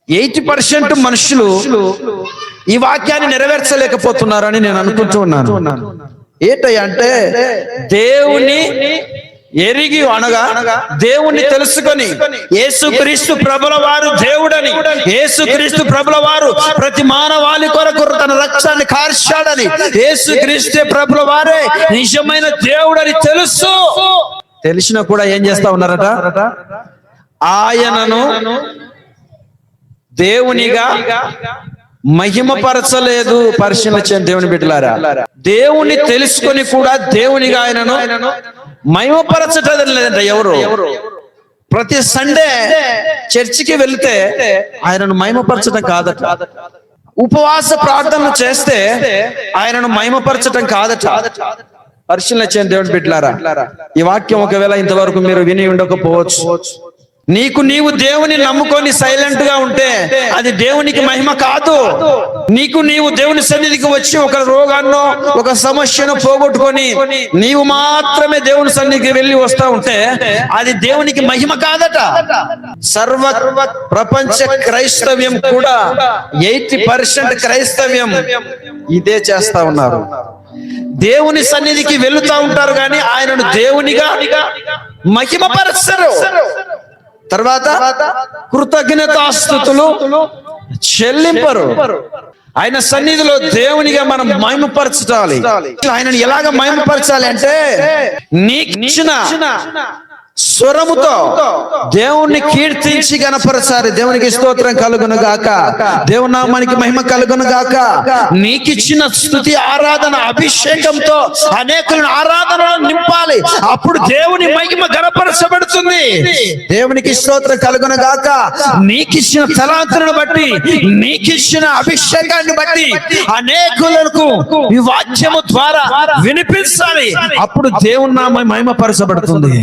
80% మనుషులు ఈ వాక్యాన్ని నెరవేర్చలేకపోతున్నారని నేను అనుకుంటూ ఉన్నాను. ఏంటయ్యా అంటే, దేవుని ఎరిగి అనగా దేవుణ్ణి తెలుసుకొని యేసుక్రీస్తు ప్రభుల వారు దేవుడని, యేసుక్రీస్తు ప్రభుల వారు ప్రతి మానవాళి కొరకు తన రక్తాన్ని కార్చాడని, యేసుక్రీస్తు ప్రభుల వారే నిజమైన దేవుడని తెలిసినా కూడా ఏం చేస్తా ఉన్నారట? ఆయనను దేవునిగా మహిమపరచలేదు. పరిశీలించండి దేవుని బిడ్డలారా, దేవుని తెలుసుకొని కూడా దేవునిగా ఆయనను మహిమపరచటం లేదంట. ఎవరు ప్రతి సండే చర్చికి వెళ్తే ఆయనను మహిమపరచటం కాదట. ఉపవాస ప్రార్థనలు చేస్తే ఆయనను మహిమపరచటం కాదట. పరిశీలించండి దేవుని బిడ్డలారా, ఈ వాక్యం ఒకవేళ ఇంతవరకు మీరు విని ఉండకపోవచ్చు. నీవు దేవుని నమ్ముకొని సైలెంట్ గా ఉంటే అది దేవునికి మహిమ కాదు. నీవు దేవుని సన్నిధికి వచ్చి ఒక రోగాన్నో ఒక సమస్యను పోగొట్టుకొని నీవు మాత్రమే దేవుని సన్నిధికి వెళ్ళి వస్తా ఉంటే అది దేవునికి మహిమ కాదట. సర్వ ప్రపంచ క్రైస్తవ్యం కూడా 80% క్రైస్తవ్యం ఇదే చేస్తా ఉన్నారు. దేవుని సన్నిధికి వెళుతా ఉంటారు కానీ ఆయనను దేవునిగా మహిమపరచరు. తర్వాత కృతజ్ఞతాస్తుతులు చెల్లింపరు. ఆయన సన్నిధిలో దేవునిగా మనం మహిమపరచాలి. ఆయనను ఎలాగ మహిమపరచాలి అంటే, నీకిచ్చిన స్వరముతో దేవుణ్ణి కీర్తించి గణపరచాలి. దేవునికి స్తోత్రం కలుగును గాక, దేవుని నామానికి మహిమ కలుగును గాక. నీకిచ్చిన స్తుతి ఆరాధన అభిషేకంతో అనేకులను ఆరాధనలో నింపాలి. అప్పుడు దేవుని మహిమ గణపరచబడుతుంది. దేవునికి స్తోత్రం కలుగును గాక. నీకిచ్చిన తలాంతులను బట్టి, నీకిచ్చిన అభిషేకాన్ని బట్టి అనేకులకు ఈ వాక్యము ద్వారా వినిపించాలి. అప్పుడు దేవుని నామ మహిమపరచబడుతుంది.